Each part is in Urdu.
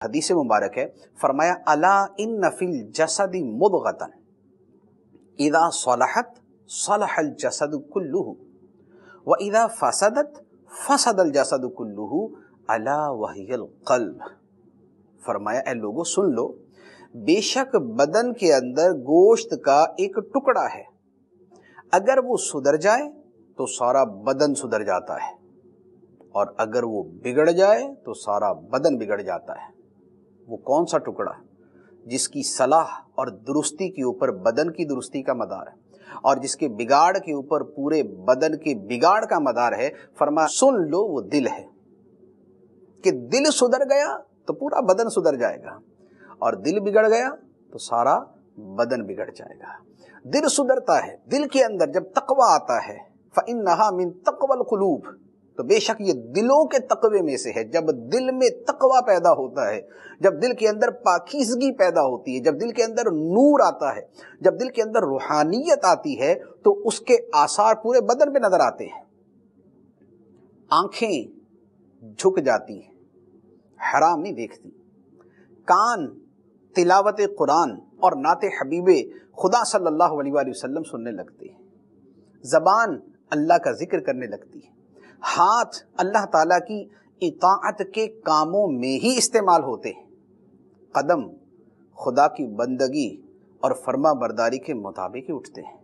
حدیث مبارک ہے، فرمایا الا ان فی الجسد مضغۃ اذا صلحت صلح الجسد کلہ واذا فسدت فسد الجسد کلہ الا وہی القلب۔ فرمایا اے لوگو سن لو، بے شک بدن کے اندر گوشت کا ایک ٹکڑا ہے، اگر وہ سدھر جائے تو سارا بدن سدھر جاتا ہے، اور اگر وہ بگڑ جائے تو سارا بدن بگڑ جاتا ہے۔ وہ کون سا ٹکڑا؟ جس کی صلاح اور درستی کے اوپر بدن کی درستی کا مدار ہے، اور جس کے بگاڑ کے اوپر پورے بدن کے بگاڑ کا مدار ہے۔ فرمایا سن لو، وہ دل ہے، کہ دل سدھر گیا تو پورا بدن سدھر جائے گا، اور دل بگڑ گیا تو سارا بدن بگڑ جائے گا۔ دل سدھرتا ہے، دل کے اندر جب تقوی آتا ہے، فَإِنَّهَا مِن تَقْوَى الْقُلُوبِ، تو بے شک یہ دلوں کے تقوی میں سے ہے۔ جب دل میں تقوی پیدا ہوتا ہے، جب دل کے اندر پاکیزگی پیدا ہوتی ہے، جب دل کے اندر نور آتا ہے، جب دل کے اندر روحانیت آتی ہے، تو اس کے آثار پورے بدن پہ نظر آتے ہیں۔ آنکھیں جھک جاتی ہیں، حرام نہیں دیکھتی، کان تلاوت قرآن اور نعت حبیب خدا صلی اللہ علیہ وآلہ وسلم سننے لگتے ہیں، زبان اللہ کا ذکر کرنے لگتی ہے، ہاتھ اللہ تعالیٰ کی اطاعت کے کاموں میں ہی استعمال ہوتے ہیں، قدم خدا کی بندگی اور فرما برداری کے مطابق ہی اٹھتے ہیں۔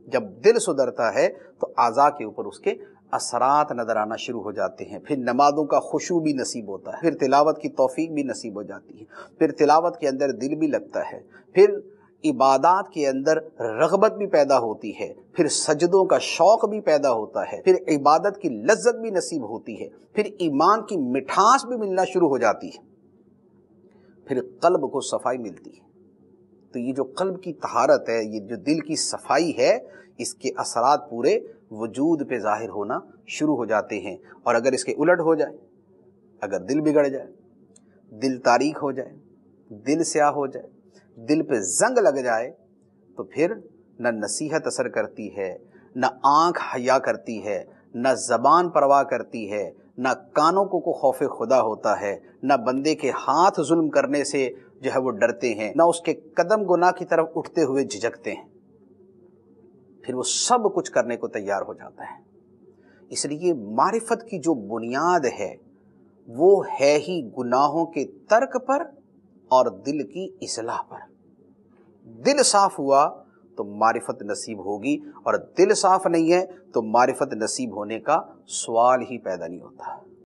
جب دل سدھرتا ہے تو اعضاء کے اوپر اس کے اثرات نظر آنا شروع ہو جاتے ہیں، پھر نمازوں کا خشوع بھی نصیب ہوتا ہے، پھر تلاوت کی توفیق بھی نصیب ہو جاتی ہے، پھر تلاوت کے اندر دل بھی لگتا ہے، پھر عبادات کے اندر رغبت بھی پیدا ہوتی ہے، پھر سجدوں کا شوق بھی پیدا ہوتا ہے، پھر عبادت کی لذت بھی نصیب ہوتی ہے، پھر ایمان کی مٹھاس بھی ملنا شروع ہو جاتی ہے، پھر قلب کو صفائی ملتی ہے۔ تو یہ جو قلب کی طہارت ہے، یہ جو دل کی صفائی ہے، اس کے اثرات پورے وجود پہ ظاہر ہونا شروع ہو جاتے ہیں۔ اور اگر اس کے الٹ ہو جائے، اگر دل بگڑ جائے، دل تاریک ہو جائے، دل سیاہ ہو جائے، دل پہ زنگ لگ جائے، تو پھر نہ نصیحت اثر کرتی ہے، نہ آنکھ حیا کرتی ہے، نہ زبان پرواہ کرتی ہے، نہ کانوں کو خوف خدا ہوتا ہے، نہ بندے کے ہاتھ ظلم کرنے سے جو ہے وہ ڈرتے ہیں، نہ اس کے قدم گناہ کی طرف اٹھتے ہوئے جھجکتے ہیں، پھر وہ سب کچھ کرنے کو تیار ہو جاتا ہے۔ اس لیے معرفت کی جو بنیاد ہے وہ ہے ہی گناہوں کے ترک پر اور دل کی اصلاح پر۔ دل صاف ہوا تو معرفت نصیب ہوگی، اور دل صاف نہیں ہے تو معرفت نصیب ہونے کا سوال ہی پیدا نہیں ہوتا۔